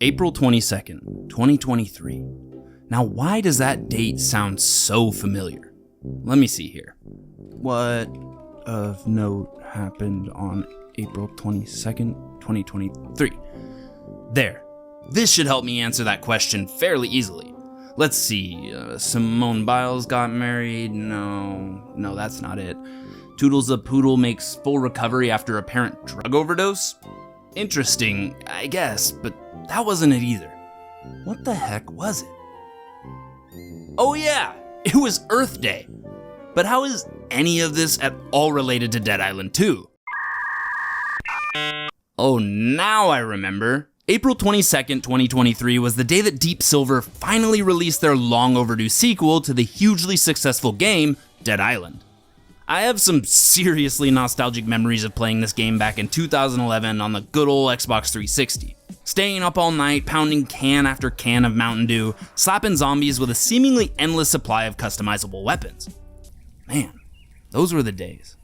April 22nd, 2023. Now, why does that date sound so familiar? Let me see here. What of note happened on April 22nd, 2023? There. This should help me answer that question fairly easily. Let's see. Simone Biles got married. No, that's not it. Toodles the Poodle makes full recovery after apparent drug overdose? Interesting, I guess, but that wasn't it either. What the heck was it? Oh yeah, it was Earth Day. But how is any of this at all related to Dead Island 2? Oh, now I remember. April 22nd, 2023 was the day that Deep Silver finally released their long overdue sequel to the hugely successful game, Dead Island. I have some seriously nostalgic memories of playing this game back in 2011 on the good old Xbox 360. Staying up all night, pounding can after can of Mountain Dew, slapping zombies with a seemingly endless supply of customizable weapons. Man, those were the days.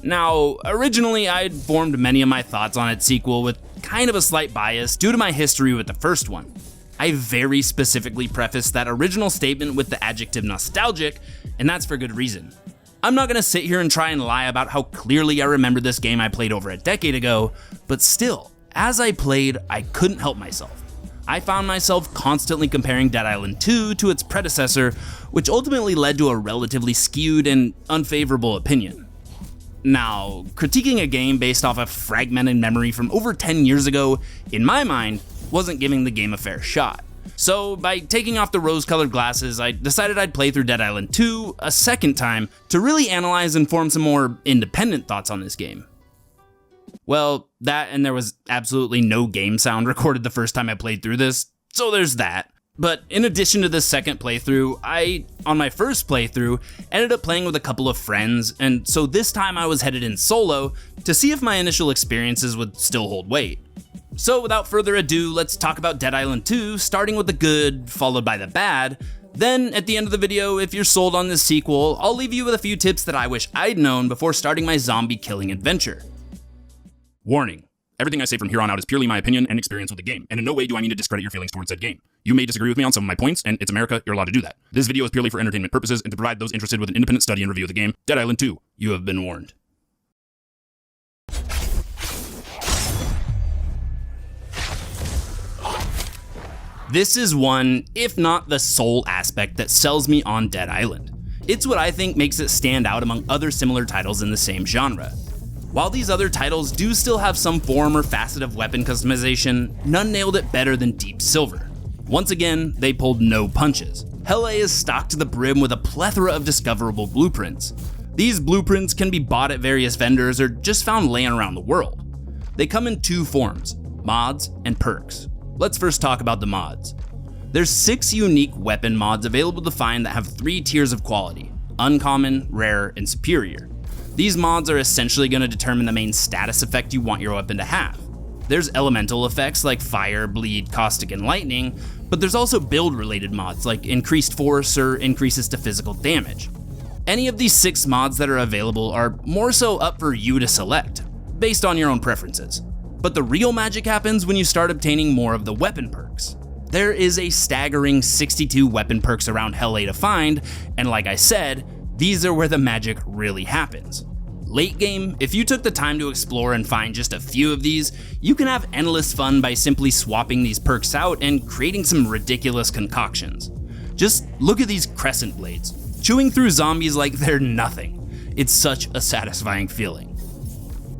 Now, originally I'd formed many of my thoughts on its sequel with kind of a slight bias due to my history with the first one. I very specifically prefaced that original statement with the adjective nostalgic, and that's for good reason. I'm not gonna sit here and try and lie about how clearly I remember this game I played over a decade ago, but still, as I played, I couldn't help myself. I found myself constantly comparing Dead Island 2 to its predecessor, which ultimately led to a relatively skewed and unfavorable opinion. Now, critiquing a game based off a fragmented memory from over 10 years ago, in my mind, wasn't giving the game a fair shot. So, by taking off the rose-colored glasses, I decided I'd play through Dead Island 2 a second time to really analyze and form some more independent thoughts on this game. Well, that and there was absolutely no game sound recorded the first time I played through this, so there's that. But in addition to this second playthrough, on my first playthrough, ended up playing with a couple of friends, and so this time I was headed in solo to see if my initial experiences would still hold weight. So without further ado, let's talk about Dead Island 2, starting with the good, followed by the bad. Then, at the end of the video, if you're sold on this sequel, I'll leave you with a few tips that I wish I'd known before starting my zombie killing adventure. Warning. Everything I say from here on out is purely my opinion and experience with the game, and in no way do I mean to discredit your feelings towards said game. You may disagree with me on some of my points, and it's America, you're allowed to do that. This video is purely for entertainment purposes and to provide those interested with an independent study and review of the game, Dead Island 2. You have been warned. This is one, if not the sole aspect that sells me on Dead Island. It's what I think makes it stand out among other similar titles in the same genre. While these other titles do still have some form or facet of weapon customization, none nailed it better than Deep Silver. Once again, they pulled no punches. Hell is stocked to the brim with a plethora of discoverable blueprints. These blueprints can be bought at various vendors or just found laying around the world. They come in two forms, mods and perks. Let's first talk about the mods. There's 6 unique weapon mods available to find that have 3 tiers of quality: uncommon, rare, and superior. These mods are essentially going to determine the main status effect you want your weapon to have. There's elemental effects like fire, bleed, caustic, and lightning, but there's also build-related mods like increased force or increases to physical damage. Any of these 6 mods that are available are more so up for you to select, based on your own preferences. But the real magic happens when you start obtaining more of the weapon perks. There is a staggering 62 weapon perks around Hell to find, and like I said, these are where the magic really happens. Late game, if you took the time to explore and find just a few of these, you can have endless fun by simply swapping these perks out and creating some ridiculous concoctions. Just look at these crescent blades, chewing through zombies like they're nothing. It's such a satisfying feeling.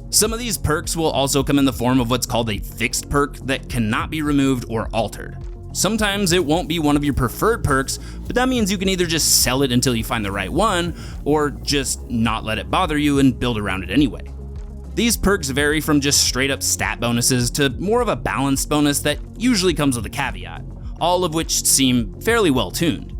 Some of these perks will also come in the form of what's called a fixed perk that cannot be removed or altered. Sometimes it won't be one of your preferred perks, but that means you can either just sell it until you find the right one, or just not let it bother you and build around it anyway. These perks vary from just straight up stat bonuses to more of a balanced bonus that usually comes with a caveat, all of which seem fairly well tuned.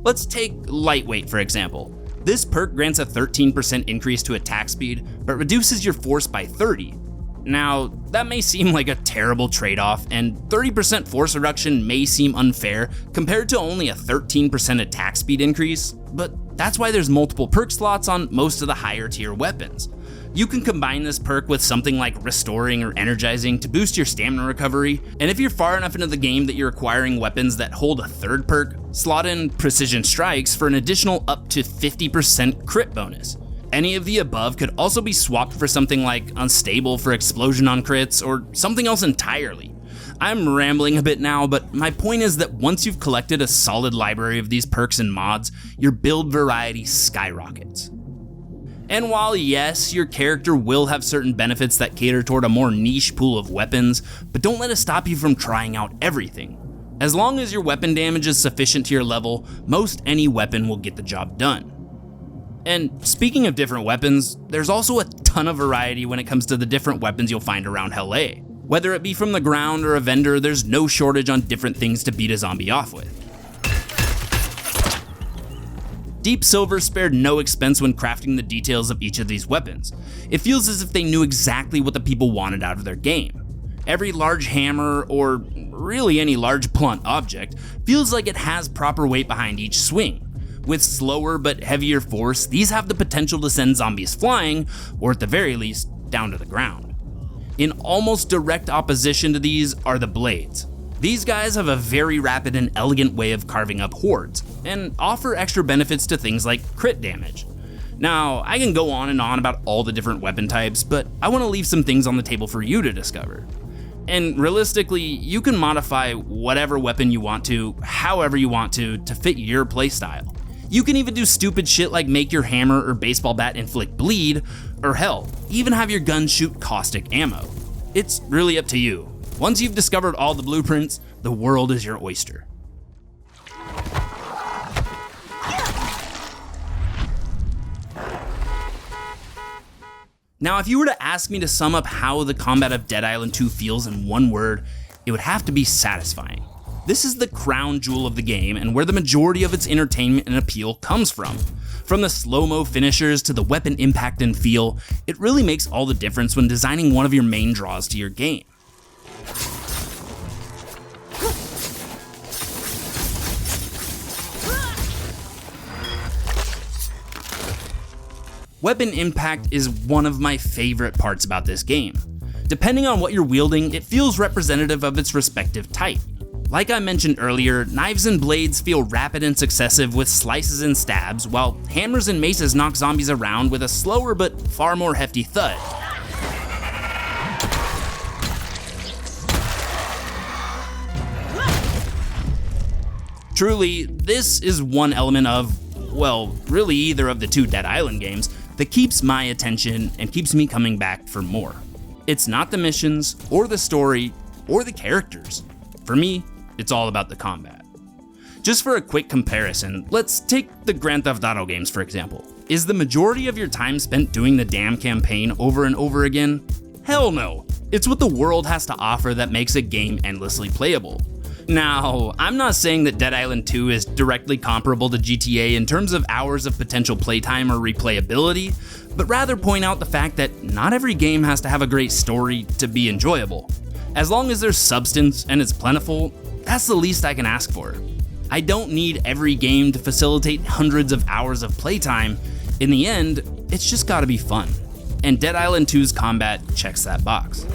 Let's take lightweight for example. This perk grants a 13% increase to attack speed, but reduces your force by 30. Now, that may seem like a terrible trade-off, and 30% force reduction may seem unfair compared to only a 13% attack speed increase, but that's why there's multiple perk slots on most of the higher tier weapons. You can combine this perk with something like restoring or energizing to boost your stamina recovery, and if you're far enough into the game that you're acquiring weapons that hold a third perk, slot in precision strikes for an additional up to 50% crit bonus. Any of the above could also be swapped for something like unstable for explosion on crits or something else entirely. I'm rambling a bit now, but my point is that once you've collected a solid library of these perks and mods, your build variety skyrockets. And while yes, your character will have certain benefits that cater toward a more niche pool of weapons, but don't let it stop you from trying out everything. As long as your weapon damage is sufficient to your level, most any weapon will get the job done. And speaking of different weapons, there's also a ton of variety when it comes to the different weapons you'll find around LA. Whether it be from the ground or a vendor, there's no shortage on different things to beat a zombie off with. Deep Silver spared no expense when crafting the details of each of these weapons. It feels as if they knew exactly what the people wanted out of their game. Every large hammer, or really any large blunt object, feels like it has proper weight behind each swing. With slower but heavier force, these have the potential to send zombies flying, or at the very least, down to the ground. In almost direct opposition to these are the blades. These guys have a very rapid and elegant way of carving up hordes, and offer extra benefits to things like crit damage. Now, I can go on and on about all the different weapon types, but I want to leave some things on the table for you to discover. And realistically, you can modify whatever weapon you want to, however you want to fit your playstyle. You can even do stupid shit like make your hammer or baseball bat inflict bleed, or hell, even have your gun shoot caustic ammo. It's really up to you. Once you've discovered all the blueprints, the world is your oyster. Now, if you were to ask me to sum up how the combat of Dead Island 2 feels in one word, it would have to be satisfying. This is the crown jewel of the game and where the majority of its entertainment and appeal comes from. From the slow-mo finishers to the weapon impact and feel, it really makes all the difference when designing one of your main draws to your game. Weapon impact is one of my favorite parts about this game. Depending on what you're wielding, it feels representative of its respective type. Like I mentioned earlier, knives and blades feel rapid and successive with slices and stabs, while hammers and maces knock zombies around with a slower but far more hefty thud. Truly, this is one element of, well, really either of the two Dead Island games that keeps my attention and keeps me coming back for more. It's not the missions, or the story, or the characters. For me, it's all about the combat. Just for a quick comparison, let's take the Grand Theft Auto games for example. Is the majority of your time spent doing the damn campaign over and over again? Hell no. It's what the world has to offer that makes a game endlessly playable. Now, I'm not saying that Dead Island 2 is directly comparable to GTA in terms of hours of potential playtime or replayability, but rather point out the fact that not every game has to have a great story to be enjoyable. As long as there's substance and it's plentiful, that's the least I can ask for. I don't need every game to facilitate hundreds of hours of playtime. In the end, it's just gotta be fun. And Dead Island 2's combat checks that box.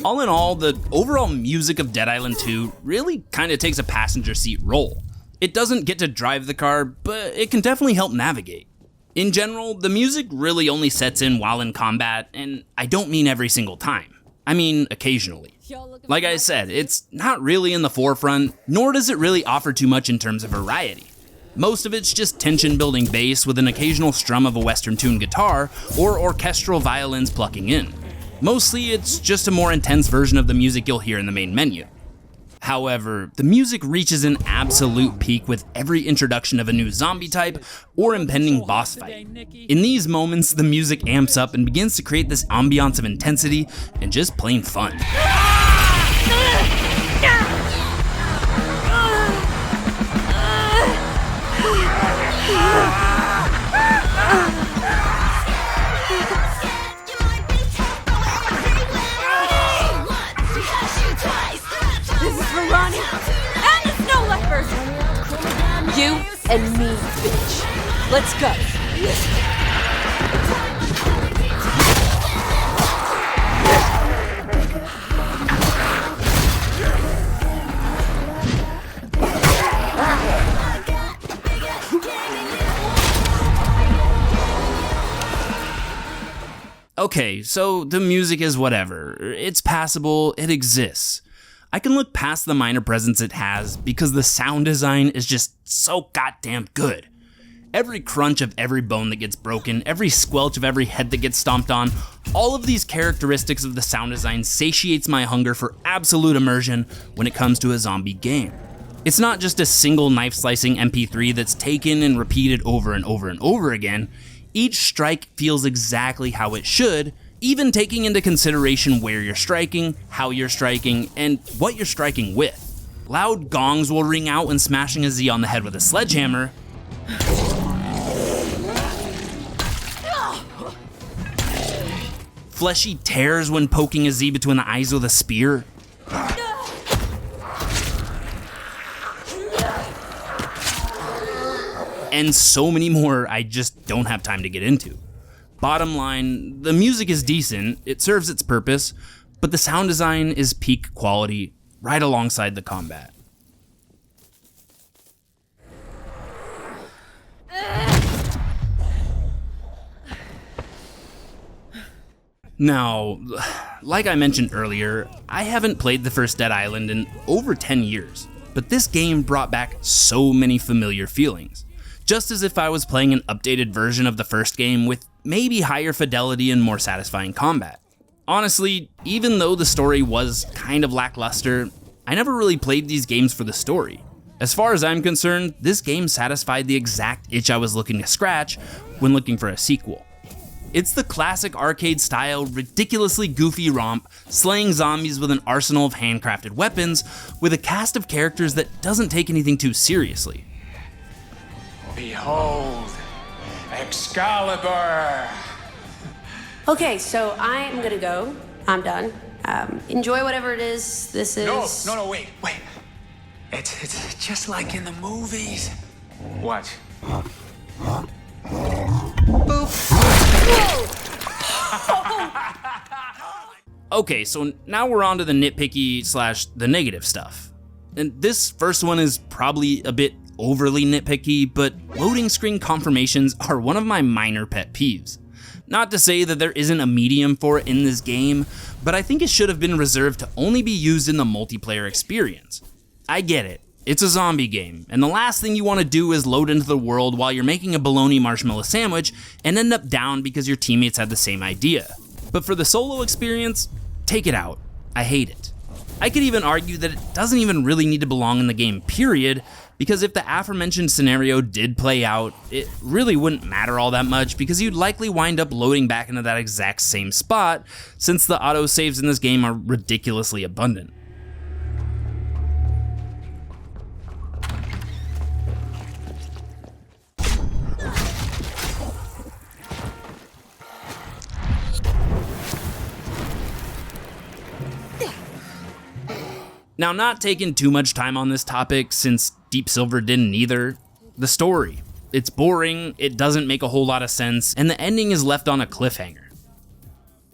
All in all, the overall music of Dead Island 2 really kinda takes a passenger seat role. It doesn't get to drive the car, but it can definitely help navigate. In general, the music really only sets in while in combat, and I don't mean every single time. I mean occasionally. Like I said, it's not really in the forefront, nor does it really offer too much in terms of variety. Most of it's just tension-building bass with an occasional strum of a Western-tuned guitar or orchestral violins plucking in. Mostly, it's just a more intense version of the music you'll hear in the main menu. However, the music reaches an absolute peak with every introduction of a new zombie type or impending boss fight. In these moments, the music amps up and begins to create this ambiance of intensity and just plain fun. You and me, bitch. Let's go. Okay, so the music is whatever. It's passable, it exists. I can look past the minor presence it has because the sound design is just so goddamn good. Every crunch of every bone that gets broken, every squelch of every head that gets stomped on, all of these characteristics of the sound design satiates my hunger for absolute immersion when it comes to a zombie game. It's not just a single knife-slicing MP3 that's taken and repeated over and over and over again. Each strike feels exactly how it should, even taking into consideration where you're striking, how you're striking, and what you're striking with. Loud gongs will ring out when smashing a Z on the head with a sledgehammer. Fleshy tears when poking a Z between the eyes with a spear. And so many more I just don't have time to get into. Bottom line, the music is decent, it serves its purpose, but the sound design is peak quality right alongside the combat. Now, like I mentioned earlier, I haven't played the first Dead Island in over 10 years, but this game brought back so many familiar feelings. Just as if I was playing an updated version of the first game with maybe higher fidelity and more satisfying combat. Honestly, even though the story was kind of lackluster, I never really played these games for the story. As far as I'm concerned, this game satisfied the exact itch I was looking to scratch when looking for a sequel. It's the classic arcade-style, ridiculously goofy romp, slaying zombies with an arsenal of handcrafted weapons, with a cast of characters that doesn't take anything too seriously. Behold, Excalibur! Okay, so I'm gonna go. I'm done. Enjoy whatever it is this is. No, wait. It's just like in the movies. Watch. Okay, so now we're on to the nitpicky / the negative stuff. And this first one is probably a bit overly nitpicky, but loading screen confirmations are one of my minor pet peeves. Not to say that there isn't a medium for it in this game, but I think it should have been reserved to only be used in the multiplayer experience. I get it, it's a zombie game, and the last thing you want to do is load into the world while you're making a bologna marshmallow sandwich and end up down because your teammates had the same idea. But for the solo experience, take it out. I hate it. I could even argue that it doesn't even really need to belong in the game, period, because if the aforementioned scenario did play out, it really wouldn't matter all that much because you'd likely wind up loading back into that exact same spot since the autosaves in this game are ridiculously abundant. Now, not taking too much time on this topic since Deep Silver didn't either. The story. It's boring, it doesn't make a whole lot of sense, and the ending is left on a cliffhanger.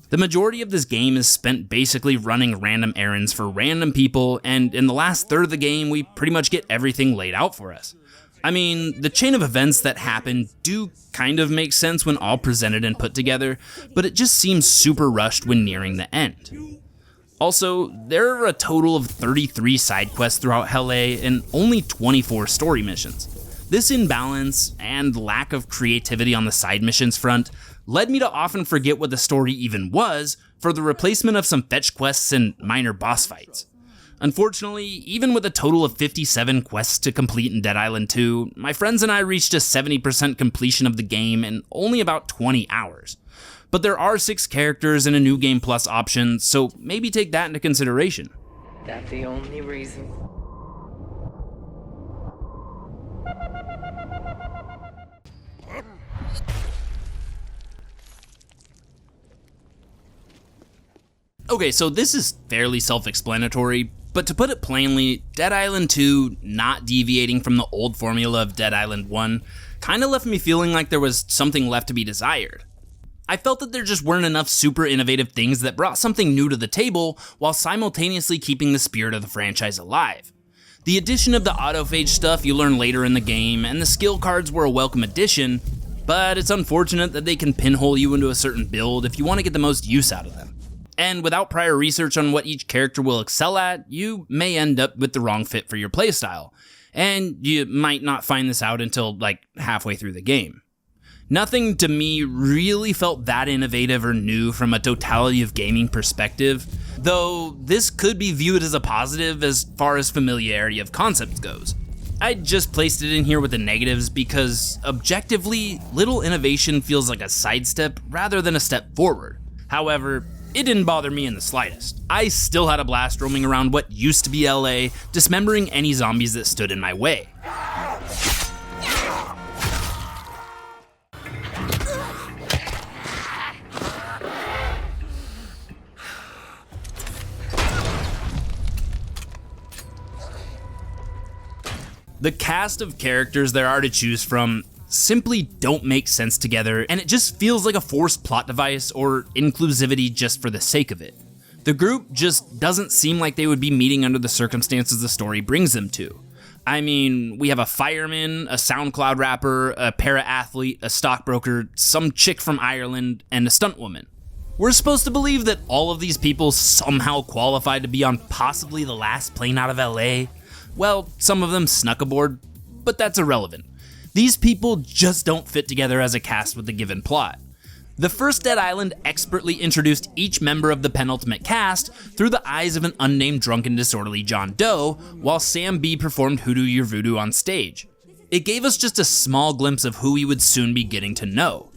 The majority of this game is spent basically running random errands for random people, and in the last third of the game, we pretty much get everything laid out for us. I mean, the chain of events that happen do kind of make sense when all presented and put together, but it just seems super rushed when nearing the end. Also, there are a total of 33 side quests throughout LA and only 24 story missions. This imbalance and lack of creativity on the side missions front led me to often forget what the story even was for the replacement of some fetch quests and minor boss fights. Unfortunately, even with a total of 57 quests to complete in Dead Island 2, my friends and I reached a 70% completion of the game in only about 20 hours. But there are 6 characters and a New Game Plus option, so maybe take that into consideration. That's the only reason. Okay, so this is fairly self-explanatory, but to put it plainly, Dead Island 2 not deviating from the old formula of Dead Island 1 kinda left me feeling like there was something left to be desired. I felt that there just weren't enough super innovative things that brought something new to the table while simultaneously keeping the spirit of the franchise alive. The addition of the autophage stuff you learn later in the game and the skill cards were a welcome addition, but it's unfortunate that they can pinhole you into a certain build if you want to get the most use out of them. And without prior research on what each character will excel at, you may end up with the wrong fit for your playstyle, and you might not find this out until like halfway through the game. Nothing to me really felt that innovative or new from a totality of gaming perspective, though this could be viewed as a positive as far as familiarity of concepts goes. I just placed it in here with the negatives because, objectively, little innovation feels like a sidestep rather than a step forward. However, it didn't bother me in the slightest. I still had a blast roaming around what used to be LA, dismembering any zombies that stood in my way. The cast of characters there are to choose from simply don't make sense together, and it just feels like a forced plot device or inclusivity just for the sake of it. The group just doesn't seem like they would be meeting under the circumstances the story brings them to. I mean, we have a fireman, a SoundCloud rapper, a para-athlete, a stockbroker, some chick from Ireland, and a stunt woman. We're supposed to believe that all of these people somehow qualified to be on possibly the last plane out of LA. Well, some of them snuck aboard, but that's irrelevant. These people just don't fit together as a cast with the given plot. The first Dead Island expertly introduced each member of the penultimate cast through the eyes of an unnamed drunken disorderly John Doe, while Sam B performed Hoodoo Your Voodoo on stage. It gave us just a small glimpse of who we would soon be getting to know.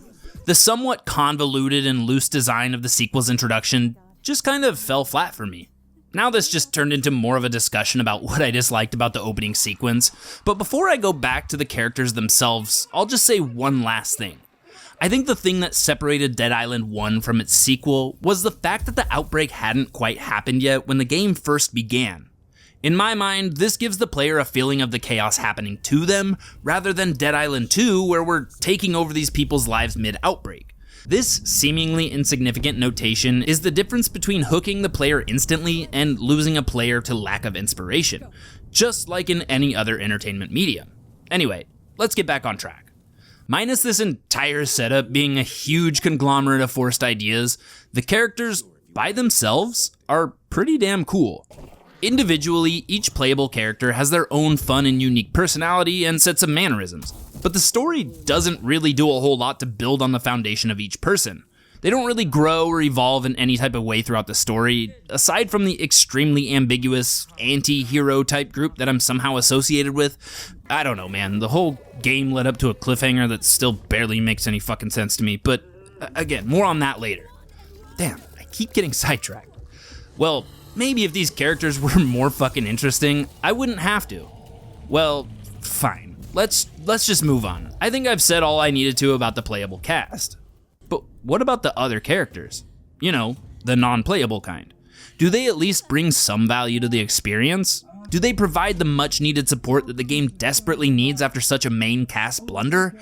The somewhat convoluted and loose design of the sequel's introduction just kind of fell flat for me. Now this just turned into more of a discussion about what I disliked about the opening sequence, but before I go back to the characters themselves, I'll just say one last thing. I think the thing that separated Dead Island 1 from its sequel was the fact that the outbreak hadn't quite happened yet when the game first began. In my mind, this gives the player a feeling of the chaos happening to them, rather than Dead Island 2 where we're taking over these people's lives mid-outbreak. This seemingly insignificant notation is the difference between hooking the player instantly and losing a player to lack of inspiration, just like in any other entertainment medium. Anyway, let's get back on track. Minus this entire setup being a huge conglomerate of forced ideas, the characters, by themselves, are pretty damn cool. Individually, each playable character has their own fun and unique personality and sets of mannerisms, but the story doesn't really do a whole lot to build on the foundation of each person. They don't really grow or evolve in any type of way throughout the story, aside from the extremely ambiguous anti-hero type group that I'm somehow associated with. I don't know, man, the whole game led up to a cliffhanger that still barely makes any fucking sense to me, but again, more on that later. Damn, I keep getting sidetracked. Well, maybe if these characters were more fucking interesting, I wouldn't have to. Well, fine. Let's just move on. I think I've said all I needed to about the playable cast. But what about the other characters? You know, the non-playable kind. Do they at least bring some value to the experience? Do they provide the much needed support that the game desperately needs after such a main cast blunder?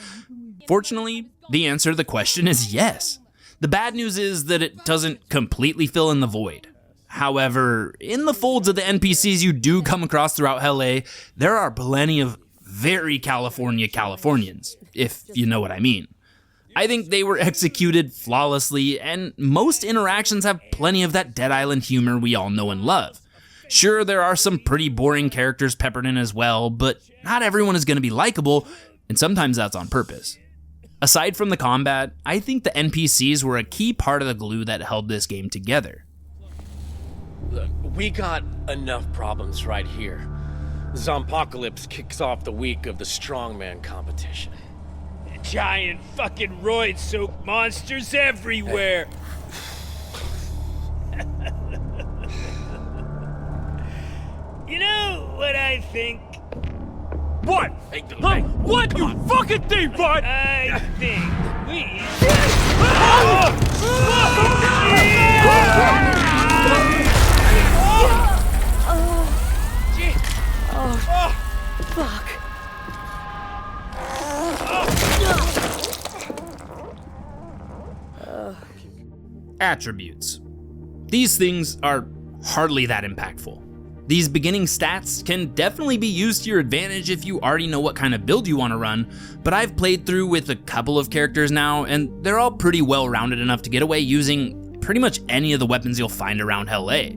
Fortunately, the answer to the question is yes. The bad news is that it doesn't completely fill in the void. However, in the folds of the NPCs you do come across throughout LA, there are plenty of very Californians, if you know what I mean. I think they were executed flawlessly, and most interactions have plenty of that Dead Island humor we all know and love. Sure, there are some pretty boring characters peppered in as well, but not everyone is going to be likable, and sometimes that's on purpose. Aside from the combat, I think the NPCs were a key part of the glue that held this game together. Look, we got enough problems right here. Zompocalypse kicks off the week of the strongman competition. Giant fucking roid-soaked monsters everywhere! You know what I think? What? Hey, hey, What you fucking think, bud? I think we... Fuck. Attributes. These things are hardly that impactful. These beginning stats can definitely be used to your advantage if you already know what kind of build you want to run, but I've played through with a couple of characters now, and they're all pretty well rounded enough to get away using pretty much any of the weapons you'll find around Hell A.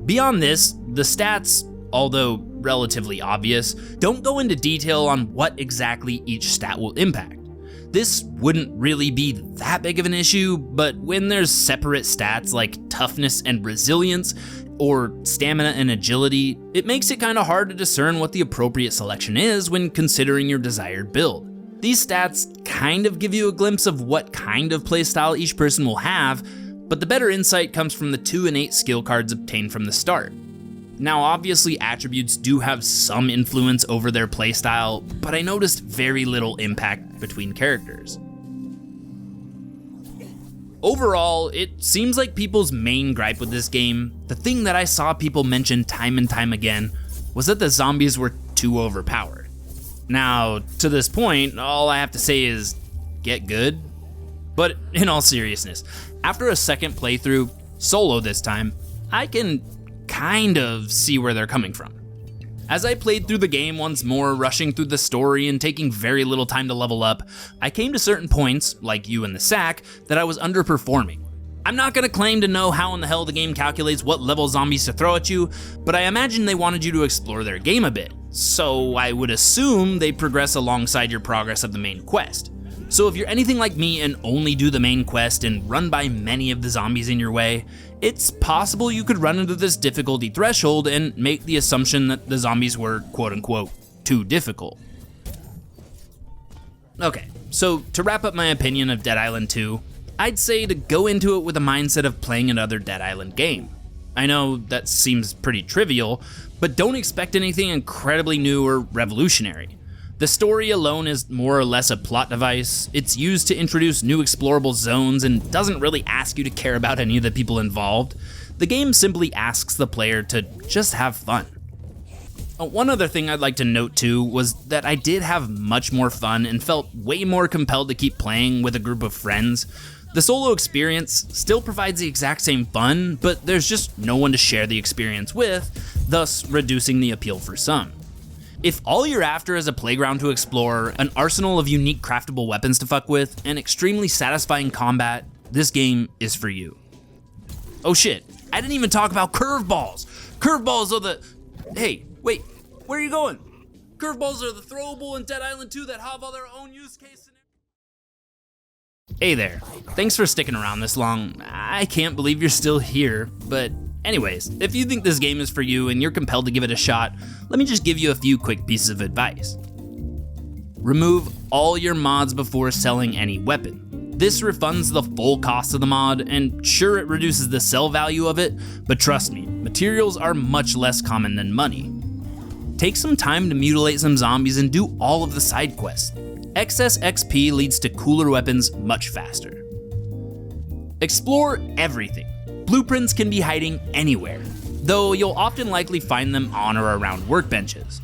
Beyond this, the stats, although relatively obvious, don't go into detail on what exactly each stat will impact. This wouldn't really be that big of an issue, but when there's separate stats like toughness and resilience, or stamina and agility, it makes it kinda hard to discern what the appropriate selection is when considering your desired build. These stats kind of give you a glimpse of what kind of playstyle each person will have, but the better insight comes from the 2 and 8 skill cards obtained from the start. Now obviously attributes do have some influence over their playstyle, but I noticed very little impact between characters. Overall, it seems like people's main gripe with this game, the thing that I saw people mention time and time again, was that the zombies were too overpowered. Now, to this point, all I have to say is, get good. But in all seriousness, after a second playthrough, solo this time, I can kind of see where they're coming from. As I played through the game once more, rushing through the story and taking very little time to level up, I came to certain points, like you in the sack, that I was underperforming. I'm not gonna claim to know how in the hell the game calculates what level zombies to throw at you, but I imagine they wanted you to explore their game a bit, so I would assume they progress alongside your progress of the main quest. So if you're anything like me and only do the main quest and run by many of the zombies in your way, it's possible you could run into this difficulty threshold and make the assumption that the zombies were quote-unquote too difficult. Okay, so to wrap up my opinion of Dead Island 2, I'd say to go into it with a mindset of playing another Dead Island game. I know that seems pretty trivial, but don't expect anything incredibly new or revolutionary. The story alone is more or less a plot device. It's used to introduce new explorable zones and doesn't really ask you to care about any of the people involved. The game simply asks the player to just have fun. One other thing I'd like to note too was that I did have much more fun and felt way more compelled to keep playing with a group of friends. The solo experience still provides the exact same fun, but there's just no one to share the experience with, thus reducing the appeal for some. If all you're after is a playground to explore, an arsenal of unique craftable weapons to fuck with, and extremely satisfying combat, this game is for you. Oh shit, I didn't even talk about curveballs! Curveballs are the... Hey, wait, where are you going? Curveballs are the throwable in Dead Island 2 that have all their own use cases. Hey there, thanks for sticking around this long. I can't believe you're still here, but anyways, if you think this game is for you and you're compelled to give it a shot, let me just give you a few quick pieces of advice. Remove all your mods before selling any weapon. This refunds the full cost of the mod, and sure, it reduces the sell value of it, but trust me, materials are much less common than money. Take some time to mutilate some zombies and do all of the side quests. Excess XP leads to cooler weapons much faster. Explore everything. Blueprints can be hiding anywhere, though you'll often likely find them on or around workbenches.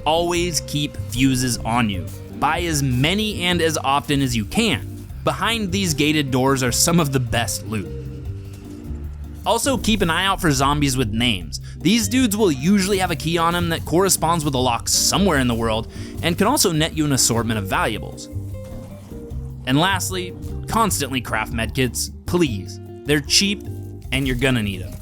Always keep fuses on you. Buy as many and as often as you can. Behind these gated doors are some of the best loot. Also keep an eye out for zombies with names. These dudes will usually have a key on them that corresponds with a lock somewhere in the world and can also net you an assortment of valuables. And lastly, constantly craft medkits, please. They're cheap and you're gonna need them.